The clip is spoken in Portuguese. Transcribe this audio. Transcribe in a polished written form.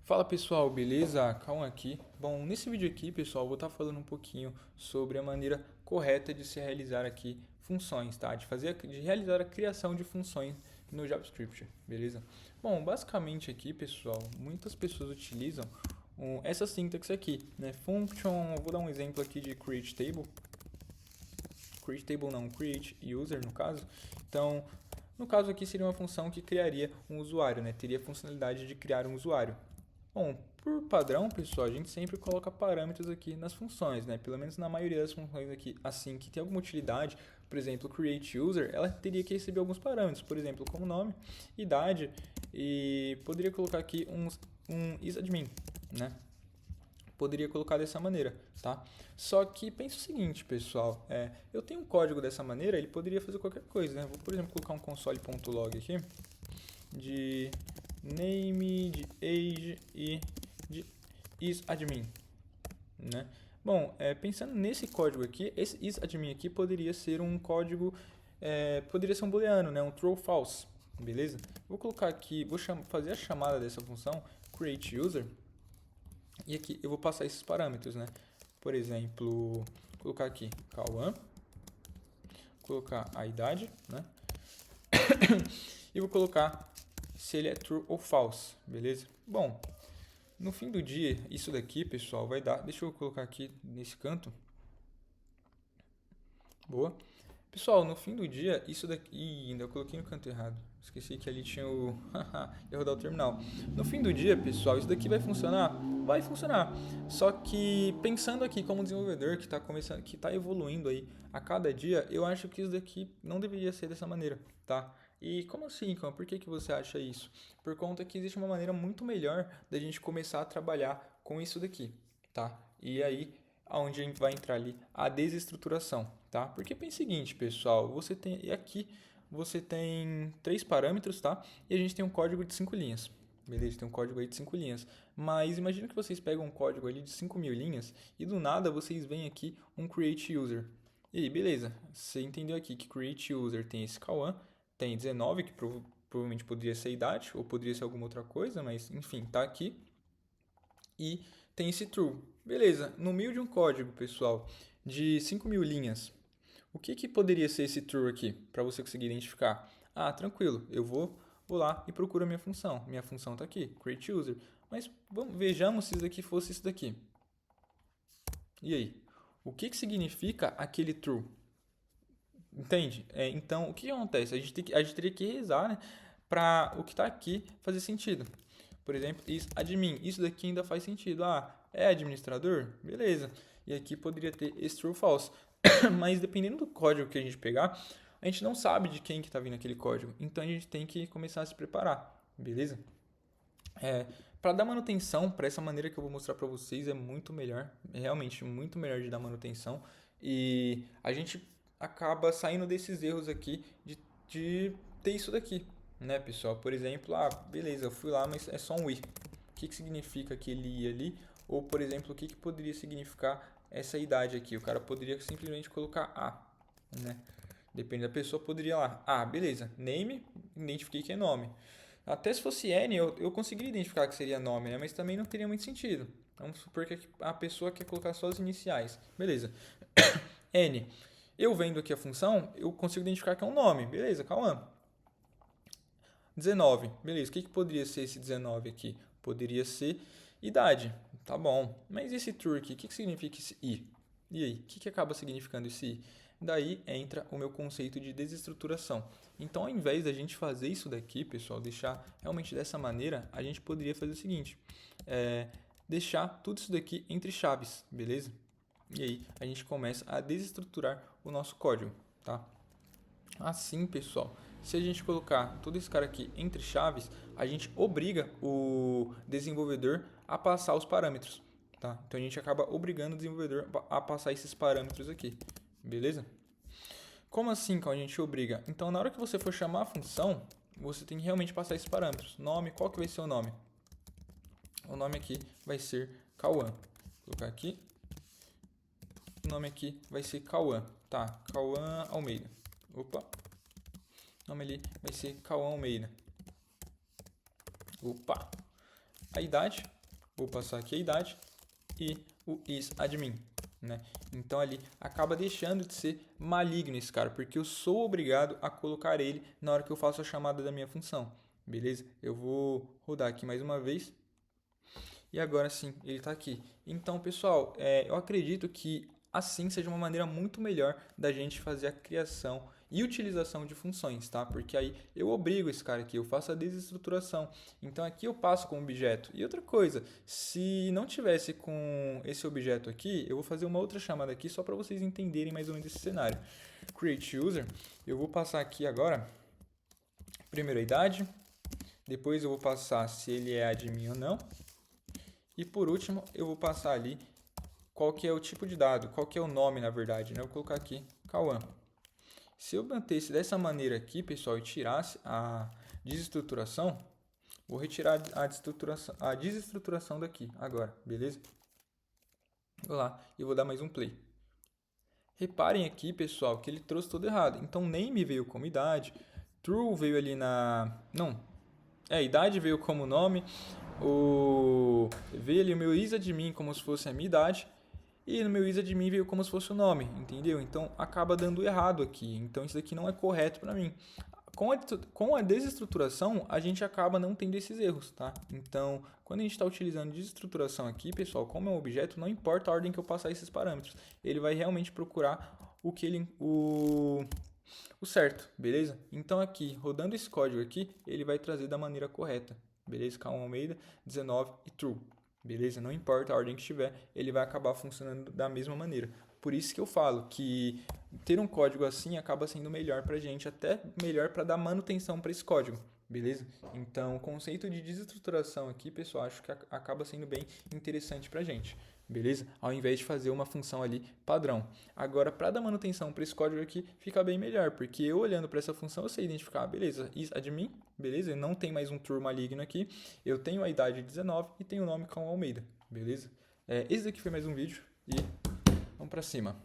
Fala pessoal, beleza? Calma aqui. Bom, nesse vídeo aqui, pessoal, eu vou estar falando um pouquinho sobre a maneira correta de se realizar aqui funções, tá? De realizar a criação de funções no JavaScript, beleza? Bom, basicamente aqui, pessoal, muitas pessoas utilizam essa sintaxe aqui, né? Function, eu vou dar um exemplo aqui de create table não, create user no caso. Então, no caso aqui seria uma função que criaria um usuário, né? Teria a funcionalidade de criar um usuário. Bom, por padrão, pessoal, a gente sempre coloca parâmetros aqui nas funções, né? Pelo menos na maioria das funções aqui, assim, que tem alguma utilidade, por exemplo, create user, ela teria que receber alguns parâmetros, por exemplo, como nome, idade, e poderia colocar aqui um isadmin, né? Poderia colocar dessa maneira, tá? Só que pensa o seguinte, pessoal, eu tenho um código dessa maneira, ele poderia fazer qualquer coisa, né? Vou, por exemplo, colocar um console.log aqui, de name, de age e de isadmin, né? Bom, pensando nesse código aqui, esse isadmin aqui poderia ser um código, poderia ser um booleano, né? Um true ou false, beleza? Vou colocar aqui, fazer a chamada dessa função create user e aqui eu vou passar esses parâmetros, né? Por exemplo, colocar aqui Cauã, colocar a idade, né? E vou colocar se ele é true ou false, beleza? Bom, no fim do dia, isso daqui, pessoal, vai dar... Deixa eu colocar aqui nesse canto. Boa. Pessoal, no fim do dia, isso daqui... Ih, ainda coloquei no canto errado. Esqueci que ali tinha o... ia rodar o terminal. No fim do dia, pessoal, isso daqui vai funcionar? Vai funcionar. Só que, pensando aqui como desenvolvedor que está começando, que está evoluindo aí a cada dia, eu acho que isso daqui não deveria ser dessa maneira, tá? E como assim, Cão? Por que você acha isso? Por conta que existe uma maneira muito melhor da gente começar a trabalhar com isso daqui, tá? E aí, aonde a gente vai entrar ali a desestruturação, tá? Porque pensa o seguinte, pessoal, você tem três parâmetros, tá? E a gente tem um código de 5 linhas. Beleza, tem um código aí de 5 linhas. Mas imagina que vocês pegam um código ali de 5.000 linhas e do nada vocês veem aqui um create user. E aí, beleza, você entendeu aqui que create user tem esse Cauã, tem 19, que provavelmente poderia ser a idade, ou poderia ser alguma outra coisa, mas enfim, tá aqui. E tem esse true. Beleza, no meio de um código, pessoal, de 5.000 linhas, o que poderia ser esse true aqui, para você conseguir identificar? Ah, tranquilo, vou lá e procuro a minha função. Minha função está aqui, create user. Mas vejamos se isso daqui fosse isso daqui. E aí? O que significa aquele true? Entende? Então, o que acontece? A gente teria que rezar, né, para o que está aqui fazer sentido. Por exemplo, admin. Isso daqui ainda faz sentido. Ah, é administrador? Beleza. E aqui poderia ter esse true ou false. Mas dependendo do código que a gente pegar, a gente não sabe de quem que está vindo aquele código. Então a gente tem que começar a se preparar. Beleza? Para dar manutenção, para essa maneira que eu vou mostrar para vocês, é muito melhor. É realmente muito melhor de dar manutenção. E a gente acaba saindo desses erros aqui de ter isso daqui, né, pessoal? Por exemplo, beleza, eu fui lá, mas é só um i. O que significa aquele i ali? Ou, por exemplo, o que poderia significar essa idade aqui? O cara poderia simplesmente colocar a, né? Depende da pessoa, poderia lá. Ah, beleza, name, identifiquei que é nome. Até se fosse N, eu conseguiria identificar que seria nome, né? Mas também não teria muito sentido. Vamos supor que a pessoa quer colocar só as iniciais. Beleza. N. Eu vendo aqui a função, eu consigo identificar que é um nome. Beleza, Cauã. 19. Beleza, o que poderia ser esse 19 aqui? Poderia ser idade. Tá bom. Mas esse true aqui, o que significa esse i? E aí, o que acaba significando esse i? Daí entra o meu conceito de desestruturação. Então, ao invés da gente fazer isso daqui, pessoal, deixar realmente dessa maneira, a gente poderia fazer o seguinte: deixar tudo isso daqui entre chaves, beleza? E aí a gente começa a desestruturar o nosso código, tá? Assim, pessoal, se a gente colocar todo esse cara aqui entre chaves, a gente obriga o desenvolvedor a passar os parâmetros, tá? Então a gente acaba obrigando o desenvolvedor a passar esses parâmetros aqui, beleza? Como assim quando a gente obriga? Então na hora que você for chamar a função, você tem que realmente passar esses parâmetros. Nome, qual que vai ser o nome? O nome aqui vai ser Cauã. Vou colocar aqui. O nome aqui vai ser Cauã, tá? Cauã Almeida. Opa. O nome ali vai ser Cauã Almeida. Opa. a idade, vou passar aqui a idade e o isAdmin, né? Então ali acaba deixando de ser maligno esse cara, porque eu sou obrigado a colocar ele na hora que eu faço a chamada da minha função, beleza? Eu vou rodar aqui mais uma vez. E agora sim, ele está aqui. Então, pessoal, eu acredito que assim seja uma maneira muito melhor da gente fazer a criação e utilização de funções, tá? Porque aí eu obrigo esse cara aqui, eu faço a desestruturação. Então aqui eu passo com o objeto. E outra coisa, se não tivesse com esse objeto aqui, eu vou fazer uma outra chamada aqui só para vocês entenderem mais ou menos esse cenário. Create user, eu vou passar aqui agora, primeiro a idade, depois eu vou passar se ele é admin ou não. E por último, eu vou passar ali qual que é o tipo de dado, qual que é o nome, na verdade, né? Eu vou colocar aqui, Cauã. Se eu mantesse dessa maneira aqui, pessoal, e tirasse a desestruturação, vou retirar a desestruturação daqui agora, beleza? Vou lá e vou dar mais um play. Reparem aqui, pessoal, que ele trouxe tudo errado. Então, name veio como idade, true veio ali na... Não, idade veio como nome, veio ali o meu isAdmin como se fosse a minha idade, e no meu isAdmin veio como se fosse o nome, entendeu? Então acaba dando errado aqui, então isso daqui não é correto para mim. Com a desestruturação, a gente acaba não tendo esses erros, tá? Então, quando a gente está utilizando desestruturação aqui, pessoal, como é um objeto, não importa a ordem que eu passar esses parâmetros, ele vai realmente procurar o certo, beleza? Então aqui, rodando esse código aqui, ele vai trazer da maneira correta, beleza? Cauã Almeida, 19 e true, beleza? Não importa a ordem que estiver, ele vai acabar funcionando da mesma maneira. Por isso que eu falo que ter um código assim acaba sendo melhor pra gente, até melhor para dar manutenção para esse código, beleza? Então, o conceito de desestruturação aqui, pessoal, acho que acaba sendo bem interessante pra gente, beleza? Ao invés de fazer uma função ali padrão. Agora, para dar manutenção para esse código aqui, fica bem melhor, porque eu olhando para essa função, eu sei identificar, beleza, isAdmin, beleza? Não tem mais um true maligno aqui, eu tenho a idade 19 e tenho o nome Cauã Almeida, beleza? Esse daqui foi mais um vídeo e vamos para cima.